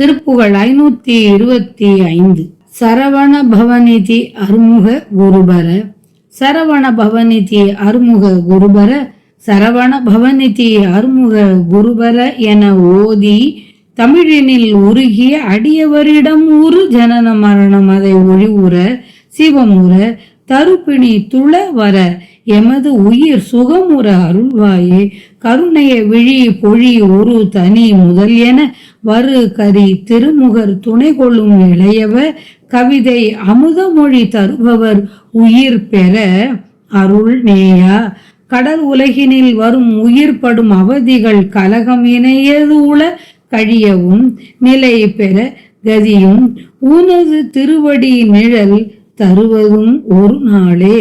திருப்புகழ் 525. சரவண பவநிதி அருமுக குருபர. சரவண பவநிதி அருமுக குருபர. சரவண பவநிதி அருமுக குருபர என ஓதி தமிழினில் உருகிய அடியவரிடம் உரு ஜனன மரணம் அதை ஒளிவுற சிவமுற தருப்பிணி துள வர எமது உயிர் சுகமுற அருள்வாயே. கருணைய விழி பொழி ஒரு தனி முதல் என வரு கரி திருமுகர் துணை கொள்ளும் இளையவ கவிதை அமுதமொழி தருபவர் உயிர் பெற அருள் நேயா. கடல் உலகினில் வரும் உயிர் படும் அவதிகள் கலகம் இணையதுள கழியவும் நிலை பெற கதியும் உனது திருவடி நிழல் தருவதும் ஒரு நாளே.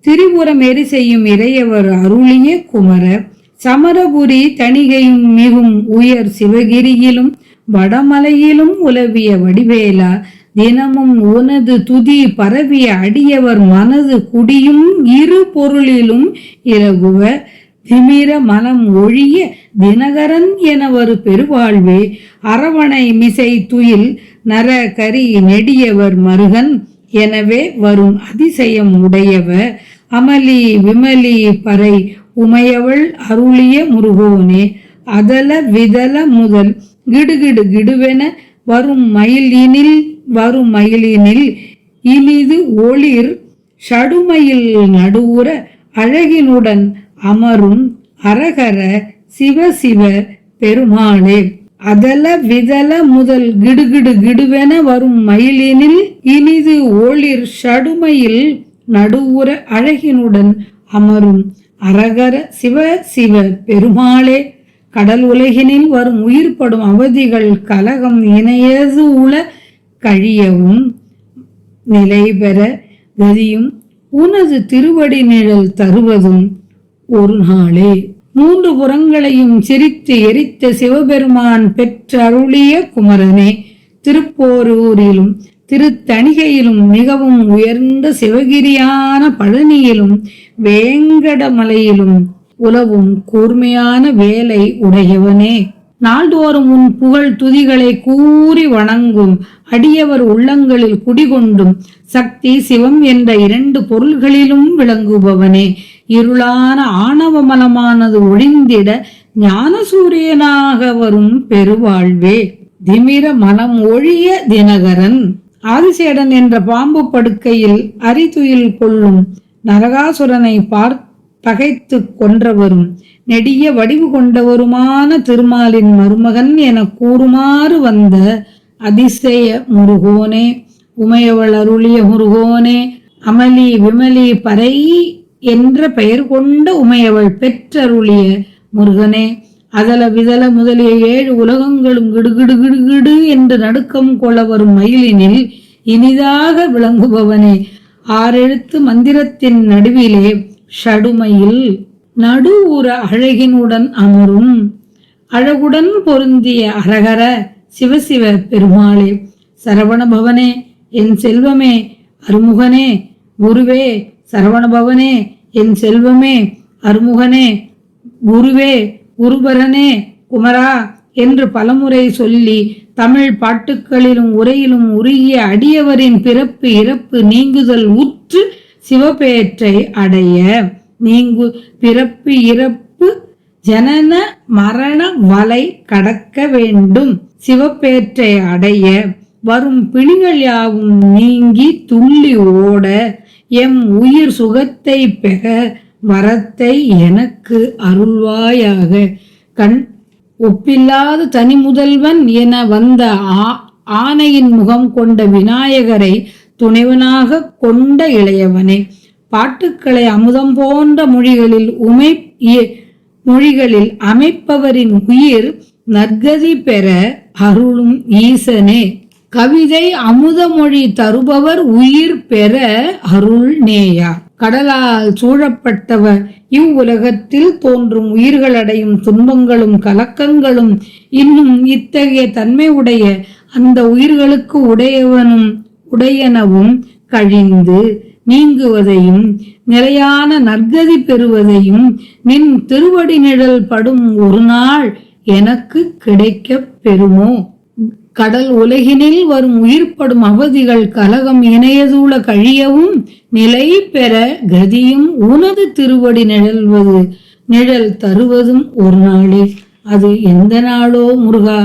திரிபுரம் எரி செய்யும் இறையவர் அருளிய குமர. சமரபுரி தணிகையும் மிகும் உயர் சிவகிரியிலும் வடமலையிலும் உலவிய வடிவேலா. தினமும் உனது துதி பரவிய அடியவர் மனது குடியும் இரு பொருளிலும் இலகுவ திமிர மனம் ஒழிய தினகரன் எனவரு பெருவாழ்வே. அரவணை மிசை துயில் நர கரி நெடியவர் மருகன் எனவே வரும் அதிசயம் உடையவ. அமளி விமலி பறை உமையவள் அருளிய முருகோனே. அதல விதல முதல் கிடுகிடு கிடுவென வரும் மயிலினில் இனிது ஒளிர் ஷடுமயில் நடுவுற அழகினுடன் அமரும் அரகர சிவ சிவ பெருமாளே. அதல விதல முதல் கிடுகிடு கிடுவென வரும் மயிலினில் இனிது ஒளிர் ஷடுமையில் நடுவுற அழகினுடன் அமரும் அரகர சிவ சிவ பெருமாளே. கடல் உலகினில் வரும் உயிர்ப்படும் அவதிகள் கலகம் இணையது உள கழியவும் நிலை பெற கதியும் உனது திருவடி நிழல் தருவதும் ஒரு நாளே. மூன்று புறங்களையும் சிரித்து எரித்த சிவபெருமான் பெற்ற அருளிய குமரனே. திருப்போரூரிலும் திருத்தணிகையிலும் மிகவும் உயர்ந்த சிவகிரியான பழனியிலும் வேங்கடமலையிலும் உலவும் கூர்மையான வேலை உடையவனே. நாள்தோறும் உன் புகழ் துதிகளை கூறி வணங்கும் அடியவர் உள்ளங்களில் குடிகொண்டும் சக்தி சிவம் என்ற இரண்டு பொருள்களிலும் விளங்குபவனே. இருளான ஆணவமலமானது ஒழிந்திட ஞான சூரியனாக வரும் பெருவாழ்வே. திமிர மனம் ஒழிய தினகரன். ஆதிசேடன் என்ற பாம்பு படுக்கையில் அரிதுயில் கொள்ளும் நரகாசுரனை பகைத்து கொன்றவரும் நெடிய வடிவு கொண்டவருமான திருமாலின் மருமகன் என கூறுமாறு வந்த அதிசய முருகோனே. உமையவள் அருளிய முருகோனே. அமளி விமலி பறை என்ற பெயர் கொண்ட உமையவள் பெற்றருளிய முருகனே. அதல விதல முதலிய 7 உலகங்களும் கிடுகிடு கிடுகிடு என்று நடுக்கம் கொள்ள வரும் மயிலினில் இனிதாக விளங்குபவனே. 6 எழுத்து மந்திரத்தின் நடுவிலே ஷடுமையில் நடுவுற அழகினுடன் அமரும் அழகுடன் பொருந்திய அரகர சிவசிவ பெருமாளே. சரவணபவனே என் செல்வமே அருமுகனே குருவே. சரவணபவனே என் செல்வமே அருமுகனே குருவே குருபரனே குமரா என்று பலமுறை சொல்லி தமிழ் பாட்டுக்களிலும் உரையிலும் உருகிய அடியவரின் பிறப்பு இறப்பு நீங்குதல் உற்று சிவபேற்றை அடைய பிறப்பு இறப்பு ஜனன மரண வலை கடக்க வேண்டும். சிவபேற்றை அடைய வரும் பிணிகள் யாவும் நீங்கி துள்ளி ஓட எம் உயிர் சுகத்தை பெற வரத்தை எனக்கு அருள்வாயாக. கண் ஒப்பில்லாத தனி முதல்வன் என வந்த ஆனையின் முகம் கொண்ட விநாயகரை துணைவனாக கொண்ட இளையவனே. பாட்டுக்களை அமுதம் போன்ற மொழிகளில் அமைப்பவரின் உயிர் நற்கதி பெற அருளும் ஈசனே. கவிதை அமுதமொழி தருபவர் உயிர் பெற அருள் நேயா. கடலால் சூழப்பட்டவர் இவ்வுலகத்தில் தோன்றும் உயிர்கள் அடையும் துன்பங்களும் கலக்கங்களும் இன்னும் இத்தகைய தன்மை உடைய அந்த உயிர்களுக்கு உடையனவும் கழிந்து நீங்குவதையும் நிலையான நற்கதி பெறுவதையும் நின் திருவடி நிழல் படும் ஒரு நாள் எனக்கு கிடைக்க பெறுமோ. கடல் உலகினில் வரும் உயிர்ப்படும் அவதிகள் கலகம் இணையதூள கழியவும் நிலை பெற கதியும் உனது திருவடி நிழல் தருவதும் ஒரு நாளே. அது எந்த நாளோ முருகா?